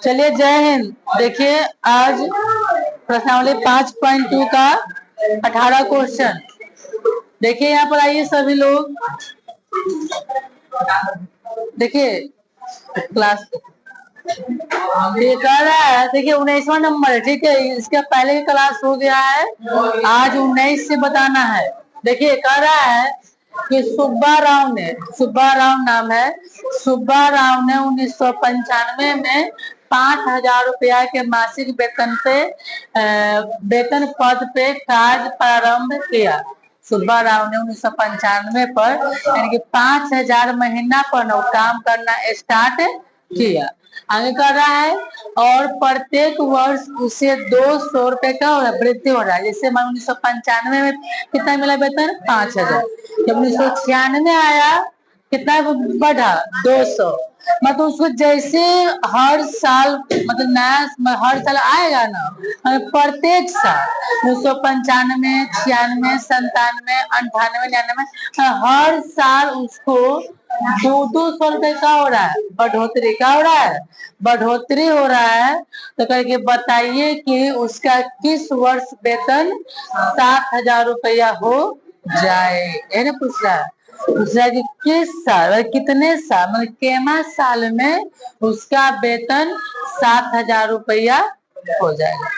चलिए जय हिंद। देखिए आज प्रश्नावली 5.2 का 18 क्वेश्चन। देखिए यहाँ पर आइए सभी लोग। देखिए क्लास ये कह रहा है, देखिए 19वां नंबर है, ठीक है। इसका पहले की क्लास हो गया है, आज 19 से बताना है। देखिए कह रहा है कि सुब्बा राव नाम है। सुब्बा राव ने 1995 में 5,000 रुपया के मासिक वेतन पे वेतन पद पे कार्य प्रारंभ किया। सुब्बा राव ने 1995 पर यानी कि 5,000 महीना पर काम करना स्टार्ट किया। आगे कर रहा है और प्रत्येक वर्ष उसे 200 रुपए का वृद्धि हो रहा है। जैसे 1995 में कितना मिला वेतन? 5,000। जब 1996 आया कितना बढ़ा? 200। मतलब उसको जैसे हर साल मतलब नया हर साल आएगा ना, प्रत्येक साल 1995, 96, 97, 98, 99 हर साल उसको 200 रुपए का हो रहा है, बढ़ोतरी का हो रहा है, बढ़ोतरी हो रहा है। तो करके बताइए कि उसका किस वर्ष वेतन 7,000 रुपया हो जाए। है ना पूछ रहा है, पूछ रहा है कि किस साल, कितने साल, मतलब केमा साल में उसका वेतन 7,000 रुपया हो जाएगा।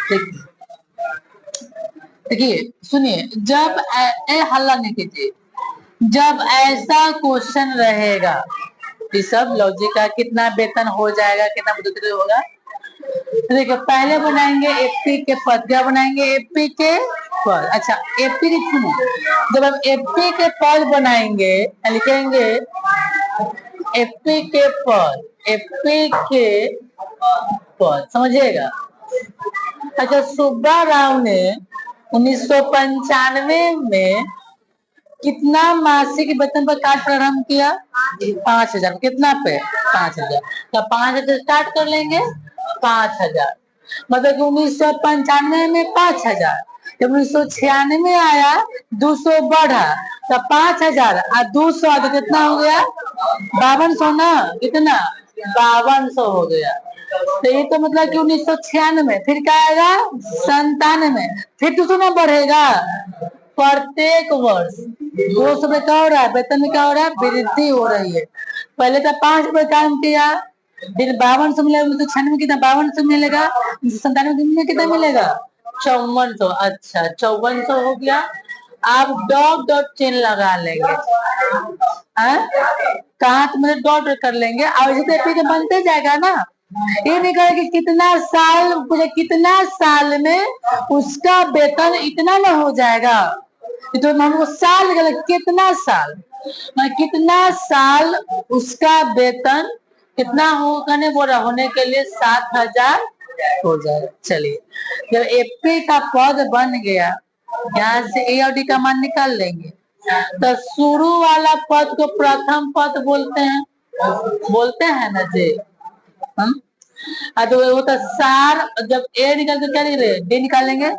देखिए सुनिए, जब हल्ला नहीं कीजिए, जब ऐसा क्वेश्चन रहेगा ये सब लॉजिक का, कितना वेतन हो जाएगा, कितना बढ़ोतरी होगा। देखिए पहले बनाएंगे एपी के पद। क्या बनाएंगे? एपी के पद। अच्छा एपी के सुनो, जब हम एपी के पद बनाएंगे लिखेंगे एपी के पद, एपी के पद, समझिएगा। अच्छा सुब्बा राव ने 1995 में कितना मासिक वेतन पर कार्य प्रारंभ किया? 5,000। कितना पे? 5,000। तो 5,000 स्टार्ट कर लेंगे, 5,000। मतलब कि 1995 में 5,000, जब 1996 आया 200 बढ़ा, तो 5,000 और 200 तो कितना हो गया? 5200 ना। कितना? 5200 हो गया। तो ये तो मतलब कि 1996, फिर क्या आएगा? 97, फिर 200 ना बढ़ेगा। प्रत्येक वर्ष 200 रुपए का हो रहा है, वेतन में क्या हो रहा है? वृद्धि हो रही है। पहले तो 5 रुपए काम किया, फिर 5200 मिलेगा। 1996 कितना? 5200 मिलेगा। 97 में कितना मिलेगा? 5400। अच्छा 5400 हो गया। आप डॉट डॉट चिन्ह लगा लेंगे, कहा तो मतलब डॉट कर लेंगे और इसी तरह बनते जाएगा ना। ये नहीं कहे कि कितना साल, कितना साल में उसका वेतन इतना ना हो जाएगा। तो हमको साल निकले, कितना साल, मतलब कितना साल उसका वेतन कितना होने बोला, होने के लिए 7,000 हो जाएगा। चलिए जब एपी का पद बन गया, यहाँ से ए और डी का मान निकाल लेंगे। तो शुरू वाला पद को प्रथम पद बोलते हैं ना जी हम। तो वो तो सार, जब ए निकल तो क्या निकले? डी निकालेंगे।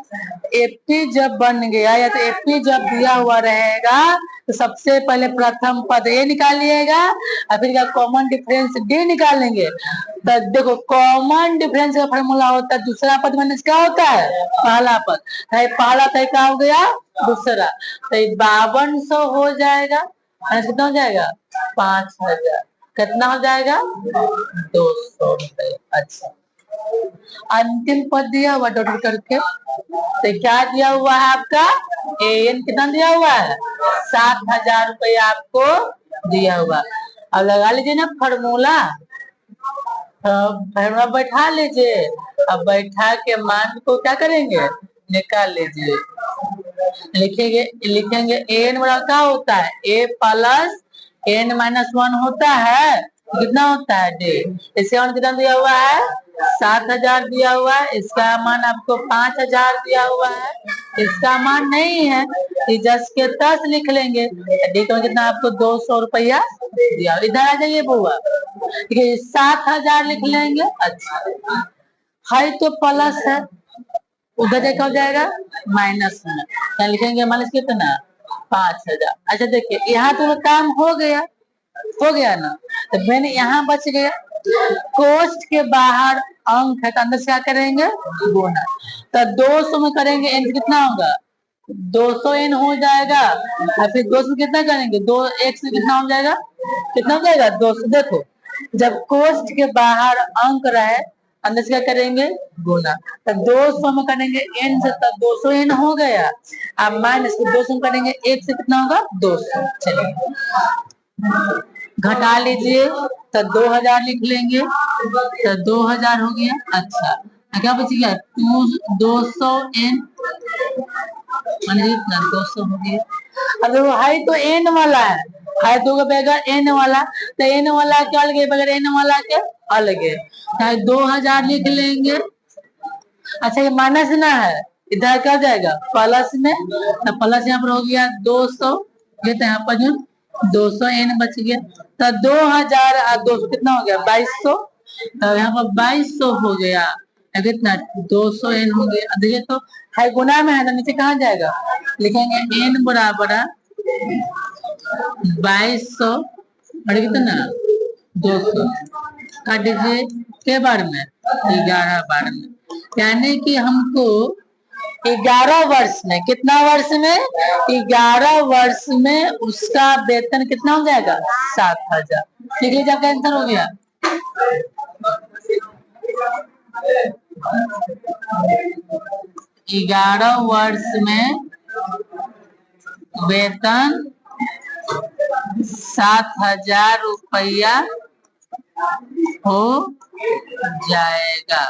एपी जब बन गया या तो एपी जब दिया हुआ रहेगा तो सबसे पहले प्रथम पद ए निकालिएगा और फिर क्या कॉमन डिफरेंस डी निकालेंगे। तो देखो कॉमन डिफरेंस का फॉर्मूला होता है दूसरा पद माइनस क्या होता है? पहला पद। पहला तय क्या हो गया? दूसरा। तो 5200 हो जाएगा, कितना हो जाएगा? 5,000। कितना हो जाएगा? 200 रुपए। अच्छा अंतिम पद दिया हुआ डॉट करके, तो क्या दिया हुआ है आपका? एन कितना दिया हुआ है? 7,000 रुपये आपको दिया हुआ। अब लगा लीजिए ना फॉर्मूला, फॉर्मूला बैठा लीजिए। अब बैठा के मान को क्या करेंगे? निकाल लीजिए। लिखेंगे एन बराबर क्या होता है? ए प्लस एन माइनस 1 होता है। कितना होता है? डी। इसे कितना दिया हुआ है? 7,000 दिया हुआ है। इसका मान आपको 5,000 दिया हुआ है। इसका मान नहीं है, जस के तस लिख लेंगे। डी का कितना आपको? 200 रुपया दिया। इधर आ जाइए बुआ, ठीक है 7,000 लिख लेंगे। अच्छा है तो प्लस है, उधर देखा हो जाएगा माइनस में, क्या लिखेंगे? माइनस कितना? 5,000। अच्छा देखिए यहाँ तो काम हो गया ना, तो मैंने यहाँ बच गया। कोष्ठ के बाहर अंक है तो अंदर से क्या करेंगे, गुना। तो 200 में करेंगे n से कितना होगा, 200n हो जाएगा। और फिर 200 कितना करेंगे, 2 से कितना हो जाएगा, कितना हो जाएगा 200। देखो जब कोष्ठ के बाहर अंक रहे अंदर से क्या करेंगे, गुना। तो 200 में करेंगे n से तो 200n हो गया। अब माइनस 200 में करेंगे 1 से कितना होगा, 200। चलिए घटा लीजिए तो 2000 लिख लेंगे तो 2000 हो गया। अच्छा क्या बच गया, 200n 200 हो गया। अब हाई तो n वाला है तो बगैर n वाला, तो n वाला के अलग है, बगैर n वाला के अलग है, 2000 लिख लेंगे। अच्छा ये माइनस ना है, इधर क्या जाएगा प्लस में, तो प्लस यहाँ पर हो गया 200, ये तो यहाँ पर जो 200n बच गया। तो 2000 और 200 कितना हो गया, 2200। तो यहाँ पर 2200 हो गया, कितना 200n हो गया। देखिए तो है गुना में है ना, नीचे कहाँ जाएगा, लिखेंगे n बराबर 2200 और कितना 200 काट दीजिए के बार में, 11 बार में। यानी कि हमको 11 वर्ष में, कितना वर्ष में, 11 वर्ष में उसका वेतन कितना हो जाएगा, 7000। ठीक है, आपका आंसर हो गया। 11 वर्ष में वेतन 7000 रुपया हो जाएगा।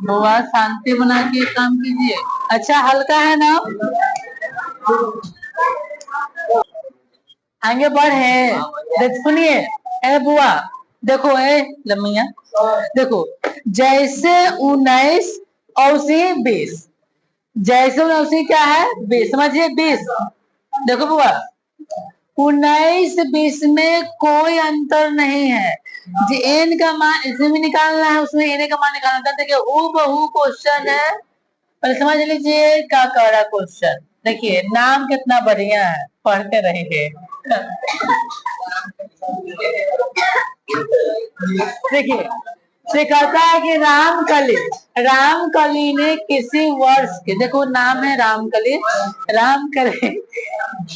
बुआ शांति बना के काम कीजिए। अच्छा हल्का है ना, आगे बढ़े। देख सुनिए, ए बुआ देखो, ए लम्मिया देखो, जैसे 19 और 20, जैसे 19 क्या है 20, समझिए 20। देखो बुआ 19-20 में कोई अंतर नहीं है, जो एन का मान इसमें भी निकालना है उसमें एन का मान निकालना था। देखिए हूबहू क्वेश्चन है, पर समझ लीजिए क्या कह रहा क्वेश्चन। देखिए नाम कितना बढ़िया है, पढ़ते रहेंगे। देखिए कहता है कि रामकली ने किसी वर्ष के, देखो नाम है रामकली,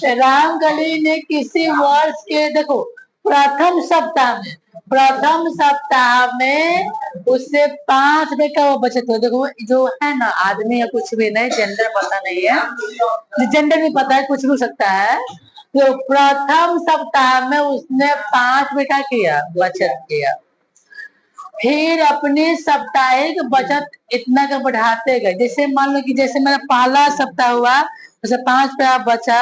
रामकली ने किसी वर्ष के, देखो प्रथम सप्ताह में उससे 5 रुपए का वो बचत हो। देखो जो है ना आदमी या कुछ भी नहीं, जेंडर पता नहीं है, जेंडर भी पता है, कुछ भी हो सकता है। तो प्रथम सप्ताह में उसने 5 रुपए का किया, बचत किया। फिर अपनी साप्ताहिक बचत इतना का बढ़ाते गए। जैसे मान लो कि जैसे मेरा पहला सप्ताह हुआ, जैसे 5 रुपया बचा,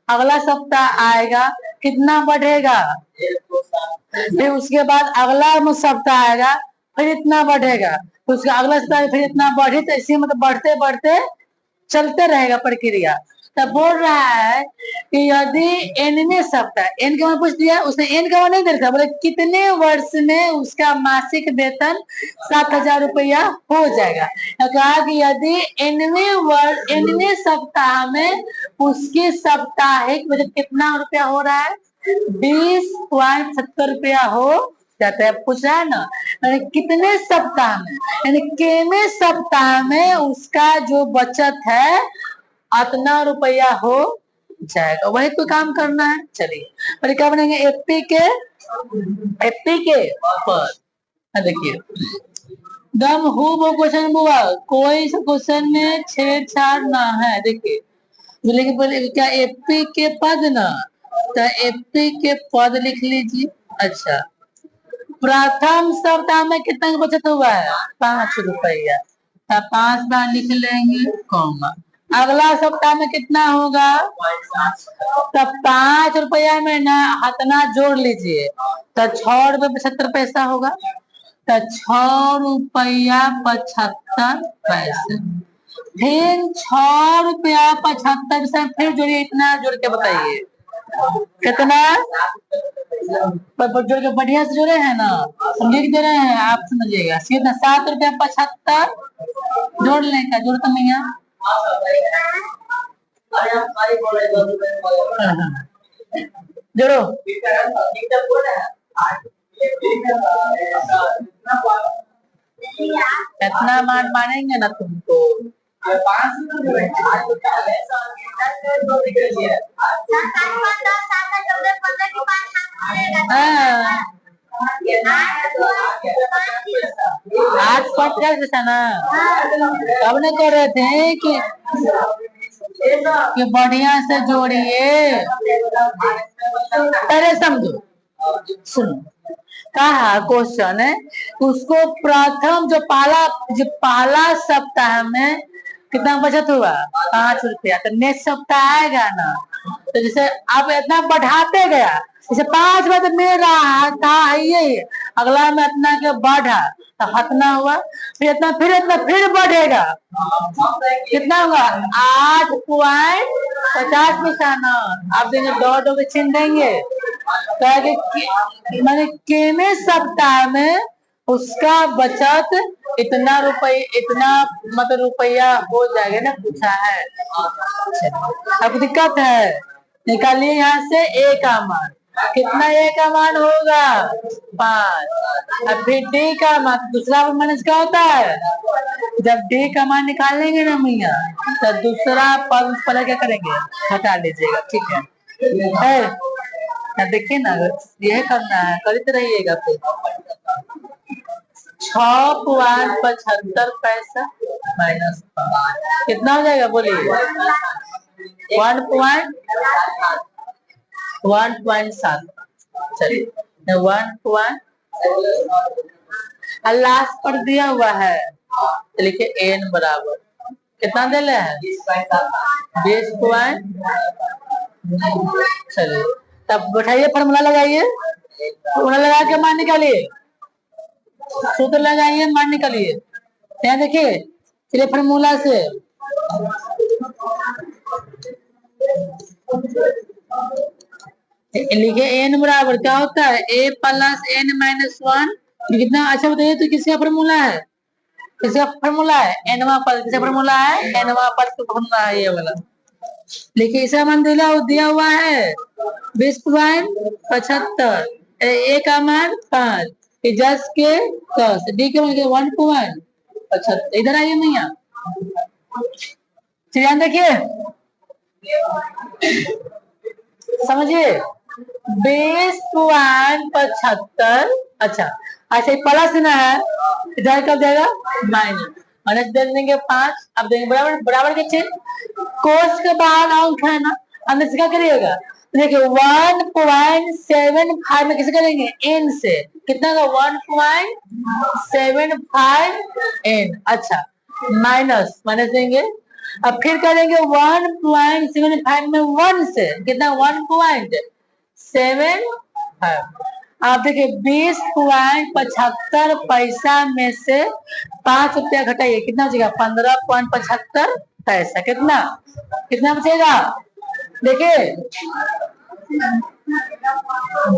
अगला सप्ताह आएगा कितना बढ़ेगा, फिर उसके बाद अगला सप्ताह आएगा फिर इतना बढ़ेगा, फिर उसका अगला सप्ताह फिर इतना बढ़े, तो इसी मतलब बढ़ते बढ़ते चलते रहेगा प्रक्रिया। तब बोल रहा है कि यदि एनवें सप्ताह, एन का मान पूछ दिया उसने, एन का मान नहीं देखा, बोले कितने वर्ष में उसका मासिक वेतन 7000 रुपया हो जाएगा। कहा कि यदि एनवें सप्ताह में उसकी साप्ताहिक बचत कितना रुपया हो रहा है, 20.70 रुपया हो जाता है। पूछ रहा है ना कितने सप्ताह में, यानी केवें सप्ताह में उसका जो बचत है इतना रुपया हो जाएगा, वही तो काम करना है। चलिए और क्या बनेंगे, एपी के पर। देखिए दम हो वो क्वेश्चन हुआ, कोई क्वेश्चन में छेड़छाड़ ना है। देखिए लेकिन बोले क्या एपी के पद ना, तो एपी के पद लिख लीजिए। अच्छा प्रथम सप्ताह में कितना की बचत हुआ है, 5 रुपया, तो 5 बार लिख लेंगे कॉमा। अगला सप्ताह में कितना होगा, तो 5 रुपया में ना हतना जोड़ लीजिए, तो 6 रुपये 75 पैसा होगा, तो 6 रुपया 75 पैसे। फिर 6 रुपया 75 पैसा फिर जोड़िए, इतना जोड़ के बताइए कितना, जोड़ के बढ़िया से जोड़े हैं ना, लिख दे रहे हैं आप समझिएगा सीधा। 7 रुपया 75 जोड़ लें, का जोड़ तो नहीं है। जोड़ो। इतना मान मानेंगे ना तुमको। आठ पॉइंट कैसे था ना, तब ने कह रहे थे कि बढ़िया से जोड़िए। पहले समझो, सुनो। कहा क्वेश्चन है उसको प्रथम जो पहला सप्ताह में कितना बचत हुआ 5 रुपया, तो नेक्स्ट सप्ताह आएगा ना, तो जैसे आप इतना बढ़ाते गया, जैसे 5 में तो मिल रहा था ये, अगला में इतना के बढ़ा तो हतना हुआ, फिर इतना फिर बढ़ेगा, कितना होगा 8.50 पैसा ना। आप देंगे 2 के छीन देंगे, मैंने केने सप्ताह में उसका बचत इतना मतलब रुपया हो जाएगा ना, पूछा है। अब दिक्कत है, निकालिए यहाँ से ए का मान, कितना ए का मान होगा 5। अब फिर डी का मान, दूसरा माइनस क्या होता है, जब डी का मान निकालेंगे ना मियाँ, तो दूसरा पद पहले क्या करेंगे, हटा लीजिएगा, ठीक है। देखिए ना, यह करना है, करते रहिएगा। फिर 6.75 पैसा माइनस कितना हो जाएगा, बोलिए 1.7। चलिए 1. लास्ट पर दिया हुआ है, लिखिए एन बराबर कितना दे रहे हैं 20 पॉइंट। चलिए तब बैठाइए, फॉर्मूला लगाइए, फॉर्मूला लगा के मान निकालिए, सूत्र लगाइए, मान निकालिए। यहाँ देखिए, चलिए फॉर्मूला से लिखे एन बराबर क्या होता है, ए प्लस एन माइनस 1। कितना, अच्छा बताइए तो किसका फॉर्मूला है, किसका फॉर्मूला है, एनवा पर, किसका फॉर्मूला है, एनवा पर तो फॉर्मूला है ये वाला। देखिए इसका मान दिया हुआ है 20.75, ए का मान 5, जस के 10, डी के मान 1.75। इधर आइए भैया, ध्यान देखिए, समझिए 20.75। अच्छा प्लस ना है, इधर कब जाएगा माइनस, माइनस दे देंगे 5। अब देंगे बराबर, बराबर के चिन्ह, कोस के बाद अंक है ना, अंदर से क्या करिएगा, देखिए 1.75 में किसे करेंगे, एन से, कितना का 1.75 एन। अच्छा माइनस देंगे, अब फिर करेंगे 1.75 में 1 से, कितना 1.75। आप देखिए 20.75 पैसा में से 5 रुपया घटाइए, कितना बचेगा 15.75 पैसा, कितना बचेगा, देखिए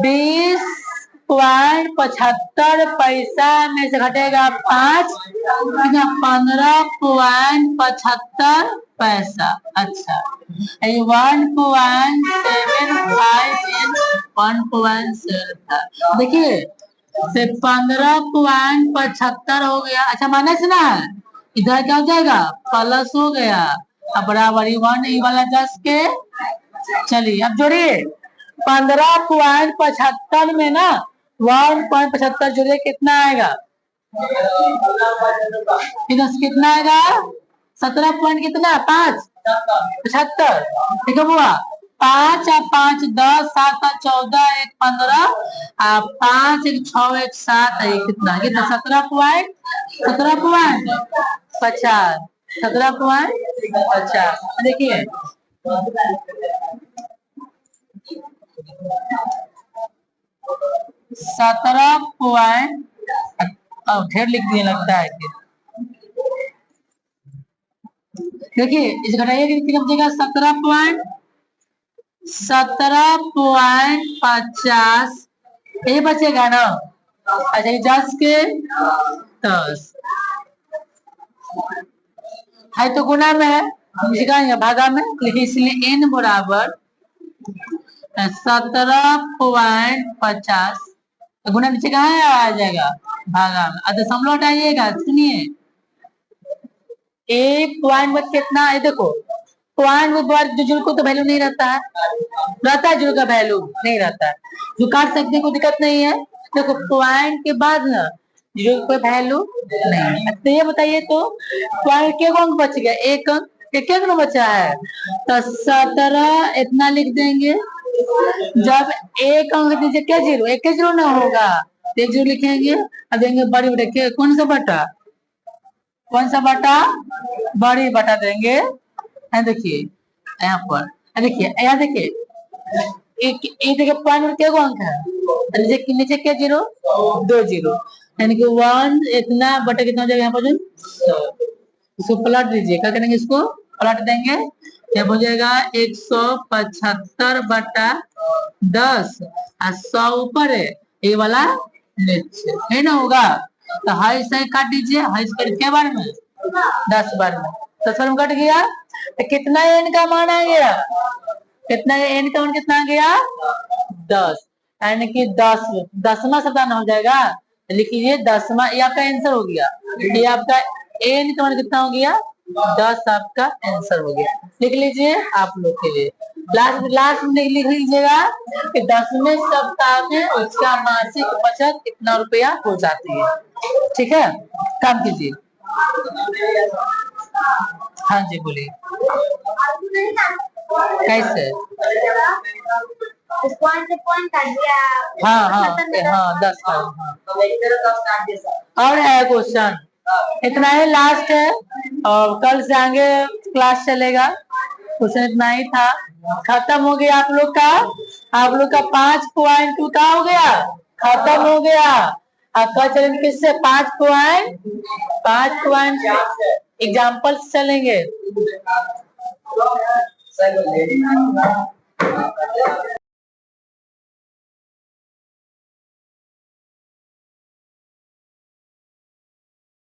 20.75 पैसा में से घटेगा 5, कितना 15.75 पैसा। अच्छा 1.75 देखिए 15.75 हो गया। अच्छा माइनस ना, इधर क्या हो जाएगा प्लस हो गया, अब बराबर 1 ये वाला 10 के। चलिए अब जोड़िए 15.75 में ना 1.75 जोड़िए, कितना आएगा, कितना आएगा 17 पॉइंट कितना 5.75, ठीक है बुआ। 5 और 5 10, 7 और 14, 1 15, 5 1 6 1 7, कितना 17.50, 17.50। देखिए 17 ढेर लिख दिए लगता है कि, देखिए इस घटाइए कितना बचेगा 17.50 ये बचेगा ना। अच्छा 10 के 10 है तो गुना में है, हम सिखाएंगे भागा में, लेकिन इसलिए n बराबर 17.50 गुना नीचे कहाँ आ जाएगा, भागा में, दशमलव हटाइएगा। सुनिए, एक पॉइंट में कितना है, देखो पॉइंट में बार जुल को तो वैल्यू नहीं रहता है, रहता है जुल का वैल्यू नहीं रहता है, जो काट सकते कोई दिक्कत नहीं है। देखो पॉइंट के बाद ना जुल कोई वैल्यू नहीं है। तो ये बताइए, तो पॉइंट के अंक बच गया, एक अंक, एक अंक बचा है, तो 17 इतना लिख देंगे। जब एक अंक दीजिए क्या जीरो, एक के जीरो ना होगा, एक जीरो लिखेंगे और देंगे बड़ी बटे, कौन सा बटा, कौन सा बटा, बड़ी बटा देंगे। देखिए यहाँ पर, देखिए यहाँ देखिए, एक देखिए पॉइंट क्या अंक है, नीचे नीचे क्या जीरो, 2 जीरो, यानी कि 1 इतना बटे कितना हो जाएगा यहाँ पर, इसको पलट दीजिए, क्या करेंगे, इसको पलट देंगे, क्या हो जाएगा 175 बटा 10 और 100 ऊपर है, ये वाला नीचे है ना, होगा। तो हाई से काट दीजिए, हाई से क्या बार में, 10 बार में, 10 बार में कट गया, तो कितना एन का मान आ गया, कितना एन का मान कितना आ गया, 10, यानी कि 10 दसवां शब्दान हो जाएगा। लिख लीजिए दसवां, ये आपका आंसर हो गया, ये आपका एन का मान कितना हो गया, 10 आपका आंसर हो गया। लिख लीजिए आप लोग के लिए, लास्ट में लिख लीजिएगा कि 10वें सप्ताह में उसका मासिक बचत कितना रुपया हो जाती है। ठीक है, काम कीजिए। हाँ जी बोलिए, कैसे, पॉइंट काट दिया, हाँ हाँ हाँ 10 का, और है क्वेश्चन, इतना ही लास्ट है, और कल से आगे क्लास चलेगा। क्वेश्चन इतना ही था, खत्म हो गया आप लोग का, 5.2 का हो गया, खत्म हो गया। आपका चलेंगे किससे, 5 पॉइंट एग्जाम्पल चलेंगे।